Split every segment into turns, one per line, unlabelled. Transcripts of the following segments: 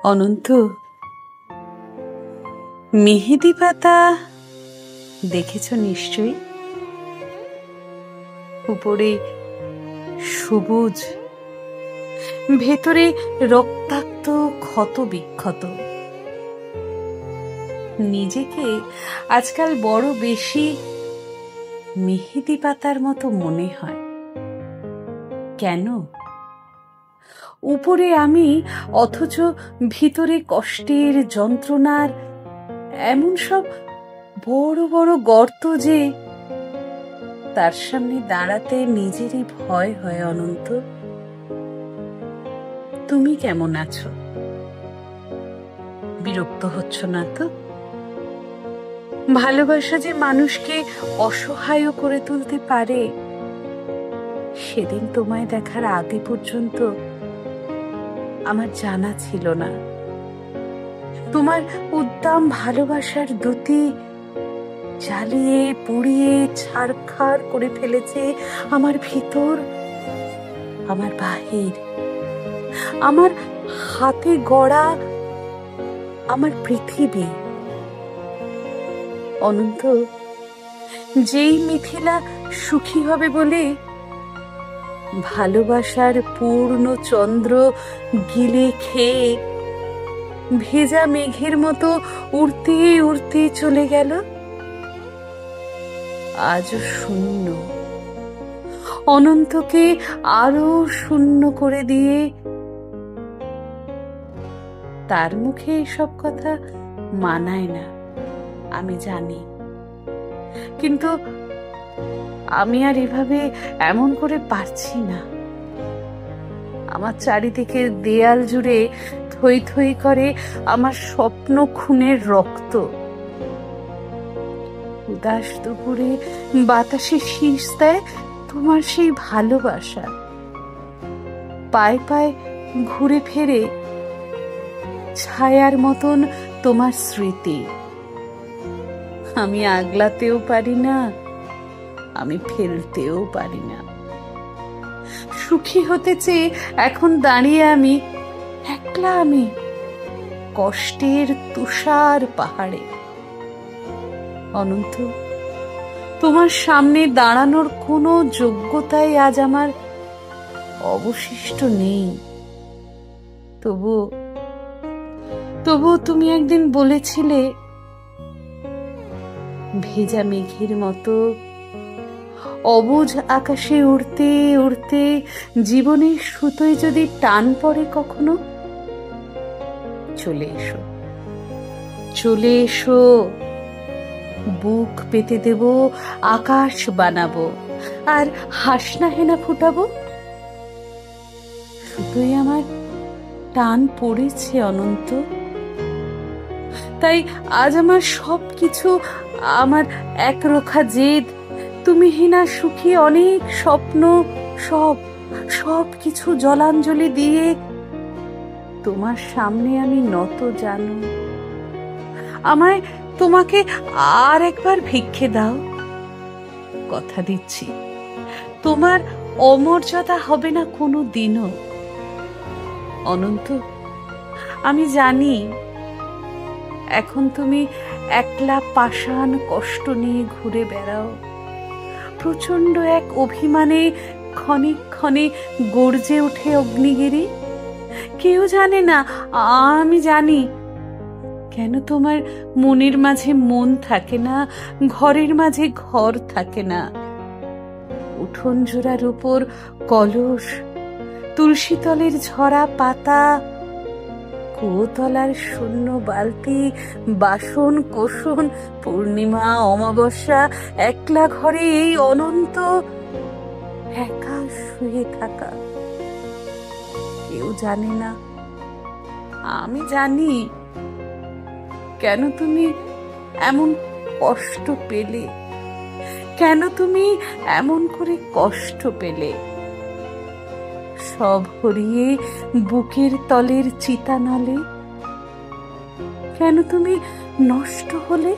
অনন্ত, মেহেদি পাতা দেখেছ নিশ্চয়ই? উপরে সবুজ, ভেতরে রক্তাক্ত ক্ষত বিক্ষত। নিজেকে আজকাল বড় বেশি মেহেদি পাতার মতো মনে হয়। কেন? উপরে আমি, অথচ ভিতরে কষ্টের, যন্ত্রণার এমন সব বড় বড় গর্ত যে তার সামনে দাঁড়াতে নিজেরই ভয় হয়। অনন্ত, তুমি কেমন আছো? বিরক্ত হচ্ছ না তো? ভালোবাসা যে মানুষকে অসহায় করে তুলতে পারে, সেদিন তোমায় দেখার আগে পর্যন্ত আমার জানা ছিল না। তোমার উদ্দাম ভালোবাসার দ্যুতি জ্বালিয়ে পুড়িয়ে ছারখার করে ফেলেছে আমার ভিতর, আমার বাহির, আমার হাতে গড়া আমার পৃথিবী। অনন্ত, যেই মিথিলা সুখী হবে বলে ভালোবাসার পূর্ণ চন্দ্র গিলে খেয়ে ভেজা মেঘের মতো উড়তে উড়তে চলে গেল, আজ শূন্য। অনন্তকে আরো শূন্য করে দিয়ে তার মুখে এসব কথা মানায় না, আমি জানি। কিন্তু আমি আর এভাবে এমন করে পারছি না। আমার চারিদিকে দেয়াল জুড়ে থই থই করে আমার স্বপ্ন খুনের রক্ত। উদাস দুপুরে বাতাসে শীষ দেয় তোমার সেই ভালোবাসা। পায়ে পায়ে ঘুরে ফেরে ছায়ার মতন তোমার স্মৃতি। আমি আগলাতেও পারি না, আমি ফেলতেও পারি না। সুখী হতে চেয়ে এখন দাঁড়িয়ে আমি একলা, আমি কষ্টের তুষার পাহাড়ে। অনন্ত, তোমার সামনে দাঁড়ানোর কোনো যোগ্যতাই আজ আমার অবশিষ্ট নেই। তবু তুমি একদিন বলেছিলে, ভেজা মেঘের মতো অবুঝ আকাশে উড়তে উড়তে জীবনের সুতোয় যদি টান পড়ে কখনো, চলে এসো, চলে এসো। বুক পেতে দেব, আকাশ বানাবো, আর হাসনা হেনা ফুটাবো। সুতোয় আমার টান পড়েছে অনন্ত। তাই আজ আমার সবকিছু, আমার একরোখা জেদ, তুমি হীনা সুখী অনেক স্বপ্ন, সব কিছু জলাঞ্জলি দিয়ে তোমার সামনে আমি নত। জানো, আমায় তোমাকে আর একবার ভিক্ষে দাও। কথা দিচ্ছি, তোমার অমর্যাদা হবে না কোনো দিনও। অনন্ত, আমি জানি এখন তুমি একলা পাষাণ কষ্ট নিয়ে ঘুরে বেড়াও। প্রচন্ড এক অভিমানে ক্ষণে ক্ষণে গর্জে ওঠে অগ্নিগিরি। কেউ জানে না, আমি জানি। কেন তোমার মনের মাঝে মন থাকে না, ঘরের মাঝে ঘর থাকে না। উঠোন জোড়ার উপর কলস, তুলসী তলের ঝরা পাতা, কুয়োতলার শূন্য বালতি, বাসন কোসন, পূর্ণিমা অমাবস্যা, একলা ঘরে এই অনন্ত একা শুয়ে থাকা। কেউ জানে না, আমি জানি। কেন তুমি এমন কষ্ট পেলে? কেন তুমি এমন করে কষ্ট পেলে? সব হরিয়ে বুকের তলের চিতানলে কেন তুমি নষ্ট হলে?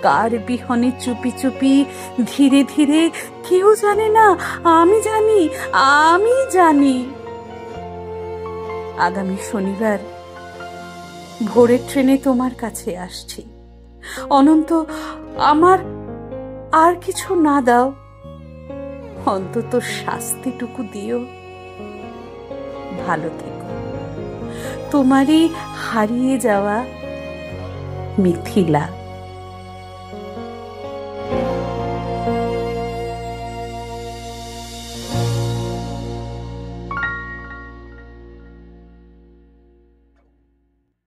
কার বিহনে চুপি চুপি, ধীরে ধীরে, কেউ জানে না, আমি জানি, আমি জানি। আগামী শনিবার ভোরের ট্রেনে তোমার কাছে আসছি। অনন্ত, আমার আর কিছু না দাও, অন্তত শাস্তিটুকু দিও। ভালো থেকো। তোমারই হারিয়ে যাওয়া মিথিলা।